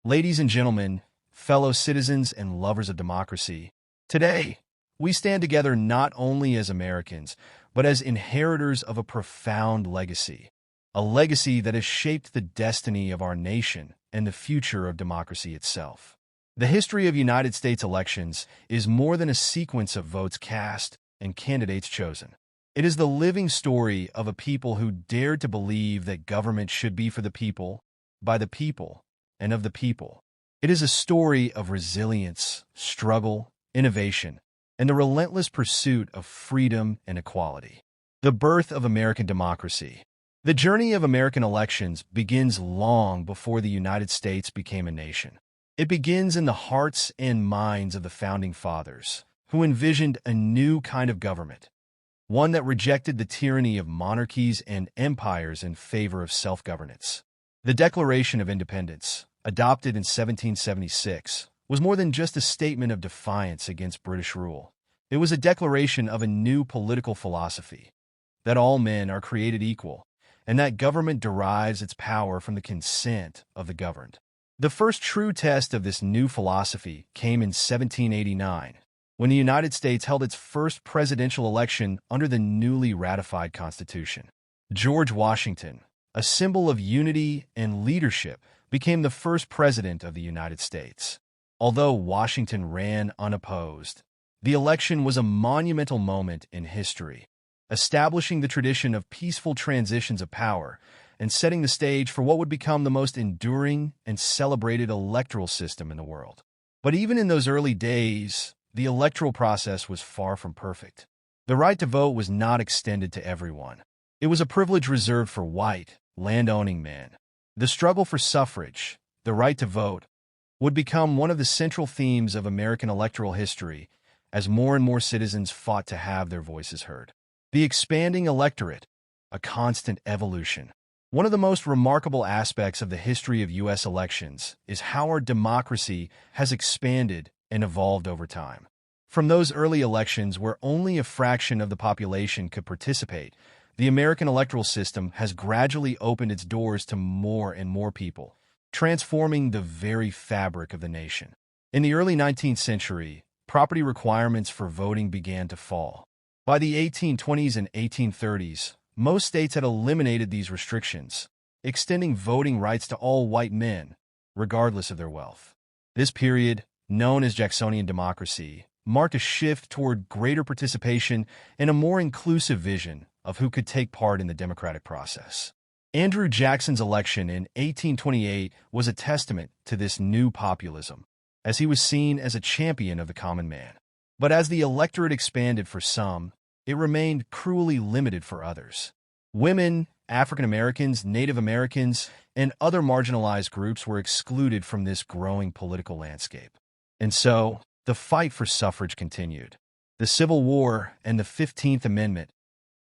Ladies and gentlemen, fellow citizens and lovers of democracy, today we stand together not only as Americans, but as inheritors of a profound legacy, a legacy that has shaped the destiny of our nation and the future of democracy itself. The history of United States elections is more than a sequence of votes cast and candidates chosen. It is the living story of a people who dared to believe that government should be for the people, by the people, and of the people. It is a story of resilience, struggle, innovation, and the relentless pursuit of freedom and equality. The birth of American democracy. The journey of American elections begins long before the United States became a nation. It begins in the hearts and minds of the Founding Fathers, who envisioned a new kind of government, one that rejected the tyranny of monarchies and empires in favor of self-governance. The Declaration of Independence, adopted in 1776, was more than just a statement of defiance against British rule. It was a declaration of a new political philosophy, that all men are created equal, and that government derives its power from the consent of the governed. The first true test of this new philosophy came in 1789, when the United States held its first presidential election under the newly ratified Constitution. George Washington, a symbol of unity and leadership, became the first president of the United States. Although Washington ran unopposed, the election was a monumental moment in history, establishing the tradition of peaceful transitions of power and setting the stage for what would become the most enduring and celebrated electoral system in the world. But even in those early days, the electoral process was far from perfect. The right to vote was not extended to everyone. It was a privilege reserved for white, land-owning men. The struggle for suffrage, the right to vote, would become one of the central themes of American electoral history as more and more citizens fought to have their voices heard. The expanding electorate, a constant evolution. One of the most remarkable aspects of the history of U.S. elections is how our democracy has expanded and evolved over time. From those early elections where only a fraction of the population could participate, the American electoral system has gradually opened its doors to more and more people, transforming the very fabric of the nation. In the early 19th century, property requirements for voting began to fall. By the 1820s and 1830s, most states had eliminated these restrictions, extending voting rights to all white men, regardless of their wealth. This period, known as Jacksonian democracy, marked a shift toward greater participation and a more inclusive vision of who could take part in the democratic process. Andrew Jackson's election in 1828 was a testament to this new populism, as he was seen as a champion of the common man. But as the electorate expanded for some, it remained cruelly limited for others. Women, African Americans, Native Americans, and other marginalized groups were excluded from this growing political landscape. And so, the fight for suffrage continued. The Civil War and the 15th Amendment,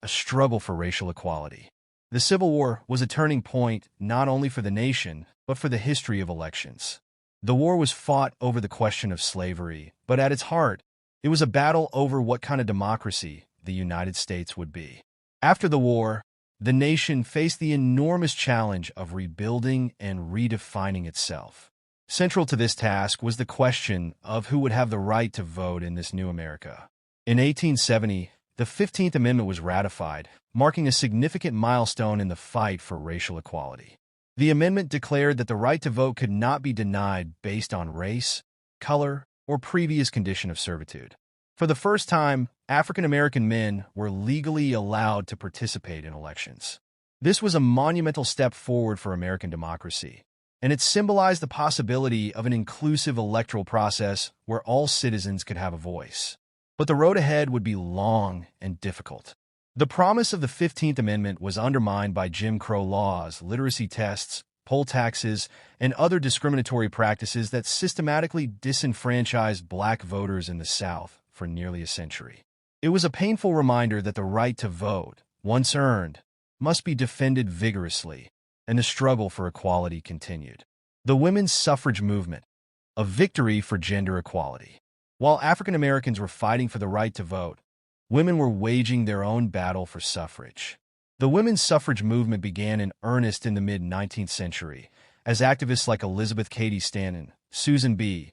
a struggle for racial equality. The Civil War was a turning point not only for the nation, but for the history of elections. The war was fought over the question of slavery, but at its heart, it was a battle over what kind of democracy the United States would be. After the war, the nation faced the enormous challenge of rebuilding and redefining itself. Central to this task was the question of who would have the right to vote in this new America. In 1870, the 15th Amendment was ratified, marking a significant milestone in the fight for racial equality. The amendment declared that the right to vote could not be denied based on race, color, or previous condition of servitude. For the first time, African American men were legally allowed to participate in elections. This was a monumental step forward for American democracy, and it symbolized the possibility of an inclusive electoral process where all citizens could have a voice. But the road ahead would be long and difficult. The promise of the 15th Amendment was undermined by Jim Crow laws, literacy tests, poll taxes, and other discriminatory practices that systematically disenfranchised black voters in the South for nearly a century. It was a painful reminder that the right to vote, once earned, must be defended vigorously, and the struggle for equality continued. The women's suffrage movement, a victory for gender equality. While African Americans were fighting for the right to vote, women were waging their own battle for suffrage. The women's suffrage movement began in earnest in the mid-19th century, as activists like Elizabeth Cady Stanton, Susan B.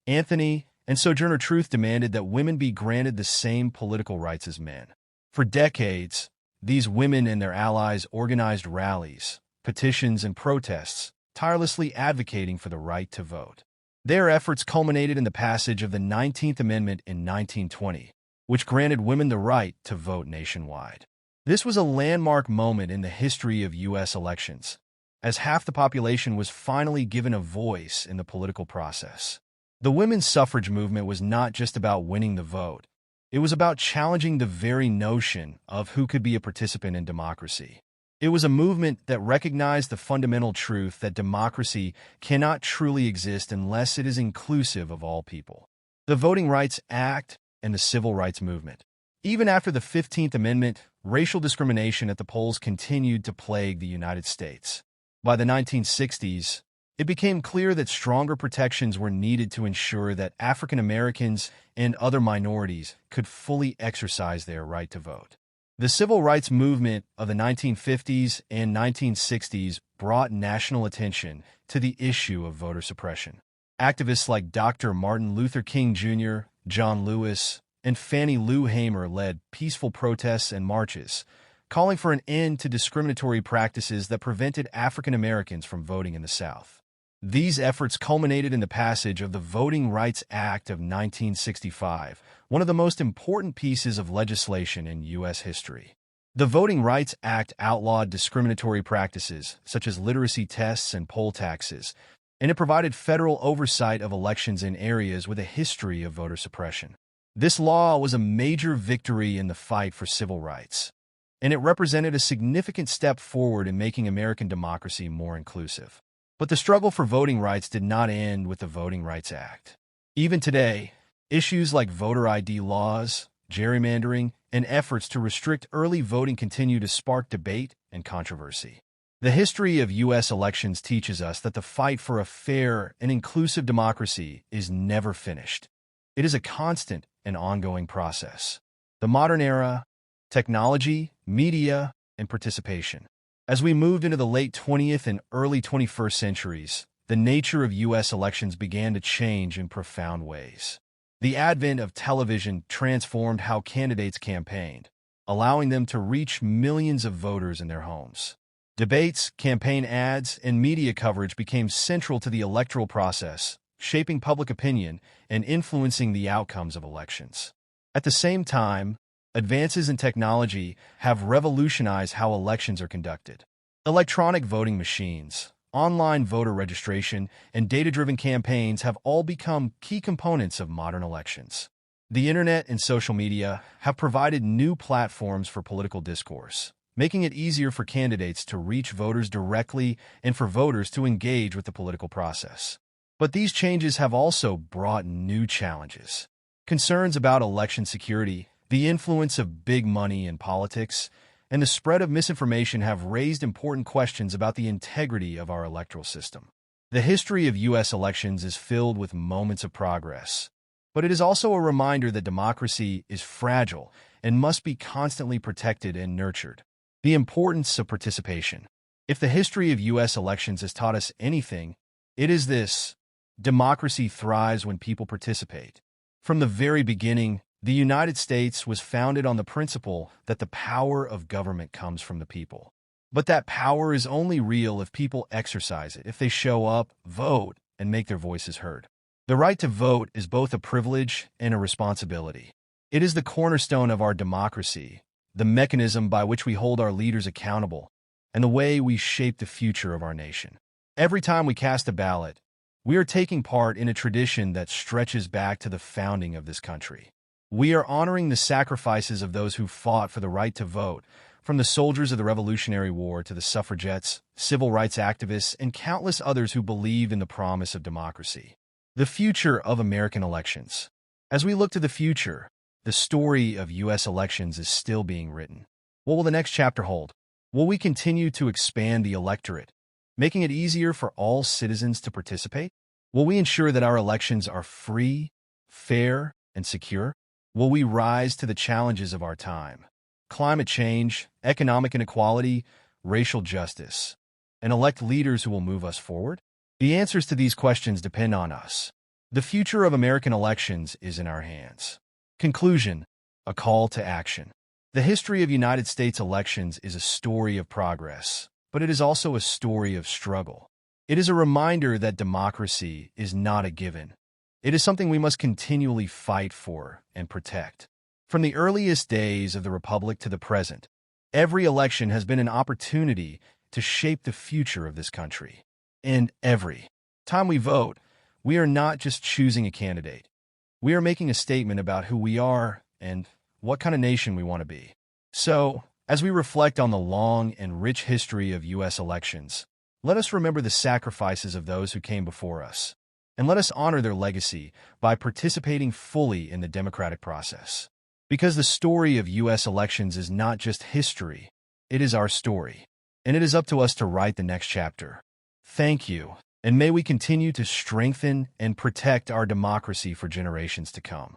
Anthony, and Sojourner Truth demanded that women be granted the same political rights as men. For decades, these women and their allies organized rallies, petitions, and protests, tirelessly advocating for the right to vote. Their efforts culminated in the passage of the 19th Amendment in 1920, which granted women the right to vote nationwide. This was a landmark moment in the history of U.S. elections, as half the population was finally given a voice in the political process. The women's suffrage movement was not just about winning the vote. It was about challenging the very notion of who could be a participant in democracy. It was a movement that recognized the fundamental truth that democracy cannot truly exist unless it is inclusive of all people. The Voting Rights Act and the Civil Rights Movement. Even after the 15th Amendment, racial discrimination at the polls continued to plague the United States. By the 1960s, it became clear that stronger protections were needed to ensure that African Americans and other minorities could fully exercise their right to vote. The civil rights movement of the 1950s and 1960s brought national attention to the issue of voter suppression. Activists like Dr. Martin Luther King Jr., John Lewis, and Fannie Lou Hamer led peaceful protests and marches, calling for an end to discriminatory practices that prevented African Americans from voting in the South. These efforts culminated in the passage of the Voting Rights Act of 1965, one of the most important pieces of legislation in U.S. history. The Voting Rights Act outlawed discriminatory practices, such as literacy tests and poll taxes, and it provided federal oversight of elections in areas with a history of voter suppression. This law was a major victory in the fight for civil rights, and it represented a significant step forward in making American democracy more inclusive. But the struggle for voting rights did not end with the Voting Rights Act. Even today, issues like voter ID laws, gerrymandering, and efforts to restrict early voting continue to spark debate and controversy. The history of U.S. elections teaches us that the fight for a fair and inclusive democracy is never finished. It is a constant and ongoing process. The modern era, technology, media, and participation. As we moved into the late 20th and early 21st centuries, the nature of U.S. elections began to change in profound ways. The advent of television transformed how candidates campaigned, allowing them to reach millions of voters in their homes. Debates, campaign ads, and media coverage became central to the electoral process, shaping public opinion and influencing the outcomes of elections. At the same time, advances in technology have revolutionized how elections are conducted. Electronic voting machines, online voter registration, and data-driven campaigns have all become key components of modern elections. The internet and social media have provided new platforms for political discourse, making it easier for candidates to reach voters directly and for voters to engage with the political process. But these changes have also brought new challenges. Concerns about election security, the influence of big money in politics, and the spread of misinformation have raised important questions about the integrity of our electoral system. The history of U.S. elections is filled with moments of progress, but it is also a reminder that democracy is fragile and must be constantly protected and nurtured. The importance of participation. If the history of U.S. elections has taught us anything, it is this: democracy thrives when people participate. From the very beginning, the United States was founded on the principle that the power of government comes from the people. But that power is only real if people exercise it, if they show up, vote, and make their voices heard. The right to vote is both a privilege and a responsibility. It is the cornerstone of our democracy, the mechanism by which we hold our leaders accountable, and the way we shape the future of our nation. Every time we cast a ballot, we are taking part in a tradition that stretches back to the founding of this country. We are honoring the sacrifices of those who fought for the right to vote, from the soldiers of the Revolutionary War to the suffragettes, civil rights activists, and countless others who believed in the promise of democracy. The future of American elections. As we look to the future, the story of U.S. elections is still being written. What will the next chapter hold? Will we continue to expand the electorate, making it easier for all citizens to participate? Will we ensure that our elections are free, fair, and secure? Will we rise to the challenges of our time? Climate change, economic inequality, racial justice, and elect leaders who will move us forward? The answers to these questions depend on us. The future of American elections is in our hands. Conclusion: a call to action. The history of United States elections is a story of progress, but it is also a story of struggle. It is a reminder that democracy is not a given. It is something we must continually fight for and protect. From the earliest days of the Republic to the present, every election has been an opportunity to shape the future of this country. And every time we vote, we are not just choosing a candidate. We are making a statement about who we are and what kind of nation we want to be. So, as we reflect on the long and rich history of U.S. elections, let us remember the sacrifices of those who came before us, and let us honor their legacy by participating fully in the democratic process. Because the story of U.S. elections is not just history, it is our story, and it is up to us to write the next chapter. Thank you, and may we continue to strengthen and protect our democracy for generations to come.